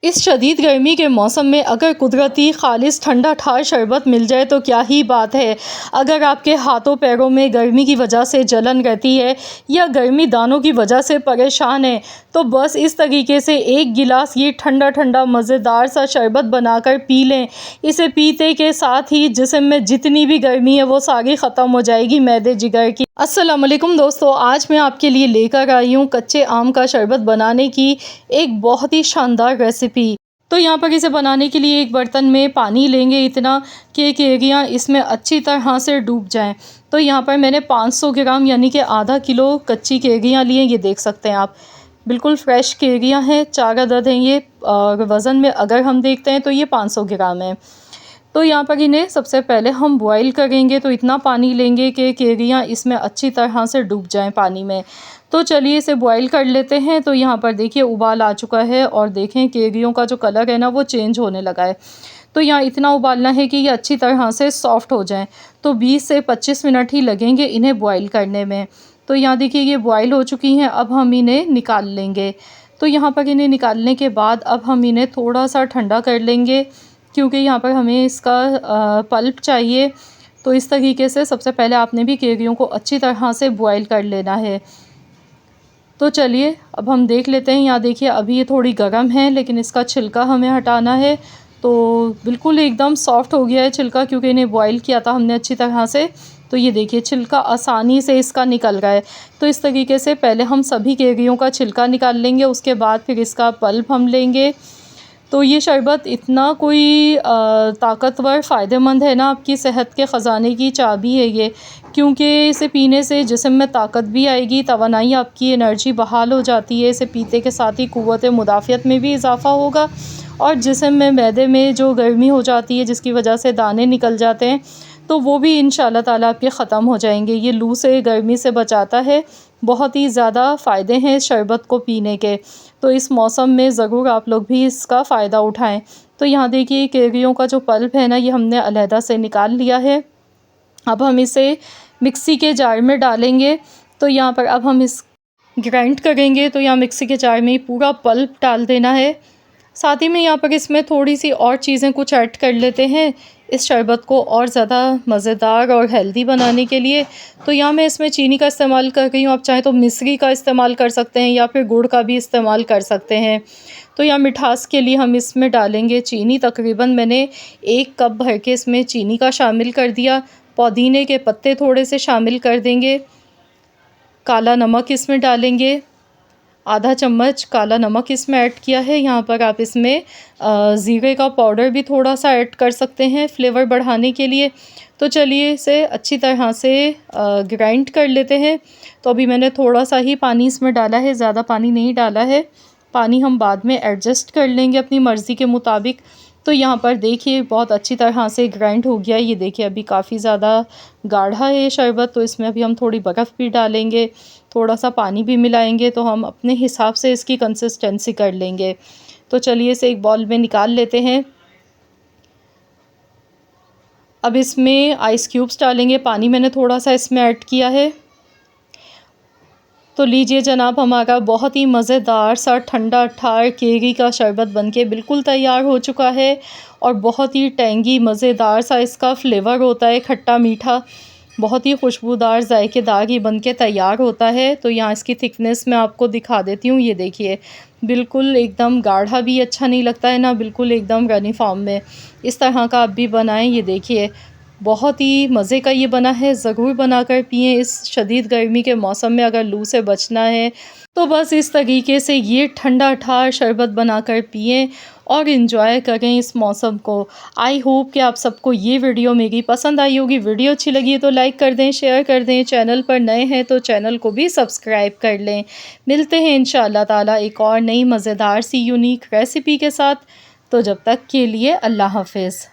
इस शदीद गर्मी के मौसम में अगर कुदरती खालिस ठंडा ठार शरबत मिल जाए तो क्या ही बात है। अगर आपके हाथों पैरों में गर्मी की वजह से जलन रहती है या गर्मी दानों की वजह से परेशान है, तो बस इस तरीके से एक गिलास ये ठंडा ठंडा मज़ेदार सा शरबत बनाकर पी लें। इसे पीते के साथ ही जिस्म में जितनी भी गर्मी है वो सारी ख़त्म हो जाएगी मैदे जिगर की। अस्सलाम वालेकुम दोस्तों, आज मैं आपके लिए लेकर आई हूँ कच्चे आम का शरबत बनाने की एक बहुत ही शानदार रेसिपी। तो यहाँ पर इसे बनाने के लिए एक बर्तन में पानी लेंगे इतना कि केरियाँ इसमें अच्छी तरह से डूब जाएं। तो यहाँ पर मैंने 500 ग्राम यानी कि आधा किलो कच्ची केरियाँ ली हैं। ये देख सकते हैं आप, बिल्कुल फ्रेश केरियाँ हैं, 4 अदद हैं ये। और वज़न में अगर हम देखते हैं तो ये 500 ग्राम है। तो यहाँ पर इन्हें सबसे पहले हम बॉईल करेंगे। तो इतना पानी लेंगे कि केरियाँ इसमें अच्छी तरह से डूब जाएं पानी में। तो चलिए इसे बॉईल कर लेते हैं। तो यहाँ पर देखिए उबाल आ चुका है और देखें केरियों का जो कलर है ना वो चेंज होने लगा है। तो यहाँ इतना उबालना है कि ये अच्छी तरह से सॉफ़्ट हो जाएं। तो 20 से 25 मिनट ही लगेंगे इन्हें बॉईल करने में। तो यहाँ देखिए ये बॉईल हो चुकी हैं, अब हम इन्हें निकाल लेंगे। तो यहाँ पर इन्हें निकालने के बाद अब हम इन्हें थोड़ा सा ठंडा कर लेंगे, क्योंकि यहाँ पर हमें इसका पल्प चाहिए। तो इस तरीके से सबसे पहले आपने भी केरियों को अच्छी तरह से बॉईल कर लेना है। तो चलिए अब हम देख लेते हैं। यहाँ देखिए अभी ये थोड़ी गर्म है, लेकिन इसका छिलका हमें हटाना है। तो बिल्कुल एकदम सॉफ़्ट हो गया है छिलका, क्योंकि इन्हें बॉईल किया था हमने अच्छी तरह से। तो ये देखिए छिलका आसानी से इसका निकल रहा है। तो इस तरीके से पहले हम सभी केरियों का छिलका निकाल लेंगे, उसके बाद फिर इसका पल्प हम लेंगे। तो ये शरबत इतना कोई ताकतवर फ़ायदेमंद है ना, आपकी सेहत के ख़ज़ाने की चाबी है ये, क्योंकि इसे पीने से जिस्म में ताकत भी आएगी, तवानाई आपकी एनर्जी बहाल हो जाती है। इसे पीते के साथ ही क़ुव्वत मुदाफ़ियत में भी इज़ाफ़ा होगा और जिस्म में मैदे में जो गर्मी हो जाती है जिसकी वजह से दाने निकल जाते हैं, तो वो भी इंशाअल्लाह ताला आपके ख़त्म हो जाएंगे। ये लू से गर्मी से बचाता है। बहुत ही ज़्यादा फ़ायदे हैं इस शरबत को पीने के। तो इस मौसम में ज़रूर आप लोग भी इसका फ़ायदा उठाएं। तो यहाँ देखिए केरियों का जो पल्प है ना, ये हमने अलहदा से निकाल लिया है। अब हम इसे मिक्सी के जार में डालेंगे। तो यहाँ पर अब हम इस ग्राइंड करेंगे। तो यहाँ मिक्सी के जार में पूरा पल्प डाल देना है। साथ ही में यहाँ पर इसमें थोड़ी सी और चीज़ें कुछ ऐड कर लेते हैं इस शरबत को और ज़्यादा मज़ेदार और हेल्दी बनाने के लिए। तो यहाँ मैं इसमें चीनी का इस्तेमाल कर रही हूँ। आप चाहें तो मिश्री का इस्तेमाल कर सकते हैं या फिर गुड़ का भी इस्तेमाल कर सकते हैं। तो यहाँ मिठास के लिए हम इसमें डालेंगे चीनी। तकरीबन मैंने 1 कप भर के इसमें चीनी का शामिल कर दिया। पुदीने के पत्ते थोड़े से शामिल कर देंगे। काला नमक इसमें डालेंगे, आधा चम्मच काला नमक इसमें ऐड किया है। यहाँ पर आप इसमें ज़ीरे का पाउडर भी थोड़ा सा ऐड कर सकते हैं फ्लेवर बढ़ाने के लिए। तो चलिए इसे अच्छी तरह से ग्राइंड कर लेते हैं। तो अभी मैंने थोड़ा सा ही पानी इसमें डाला है, ज़्यादा पानी नहीं डाला है। पानी हम बाद में एडजस्ट कर लेंगे अपनी मर्ज़ी के मुताबिक। तो यहाँ पर देखिए बहुत अच्छी तरह से ग्राइंड हो गया। ये देखिए अभी काफ़ी ज़्यादा गाढ़ा है ये शरबत। तो इसमें अभी हम थोड़ी बर्फ़ भी डालेंगे, थोड़ा सा पानी भी मिलाएंगे। तो हम अपने हिसाब से इसकी कंसिस्टेंसी कर लेंगे। तो चलिए इसे एक बाउल में निकाल लेते हैं। अब इसमें आइस क्यूब्स डालेंगे। पानी मैंने थोड़ा सा इसमें ऐड किया है। तो लीजिए जनाब, हमारा बहुत ही मज़ेदार सा ठंडा ठार केरी का शरबत बनके बिल्कुल तैयार हो चुका है। और बहुत ही टेंगी मज़ेदार सा इसका फ्लेवर होता है, खट्टा मीठा, बहुत ही खुशबूदार जायकेदार ये बनके तैयार होता है। तो यहाँ इसकी थिकनेस मैं आपको दिखा देती हूँ। ये देखिए बिल्कुल एकदम गाढ़ा भी अच्छा नहीं लगता है ना, बिल्कुल एकदम रनी फॉर्म में। इस तरह का आप भी बनाएं। ये देखिए बहुत ही मज़े का ये बना है। ज़रूर बनाकर पिएं इस शदीद गर्मी के मौसम में। अगर लू से बचना है तो बस इस तरीके से ये ठंडा ठार शरबत बनाकर पिएं और इन्जॉय करें इस मौसम को। आई होप कि आप सबको ये वीडियो मेरी पसंद आई होगी। वीडियो अच्छी लगी है तो लाइक कर दें, शेयर कर दें। चैनल पर नए हैं तो चैनल को भी सब्सक्राइब कर लें। मिलते हैं इंशाअल्लाह ताला एक और नई मज़ेदार सी यूनिक रेसिपी के साथ। तो जब तक के लिए अल्लाह हाफ़िज़।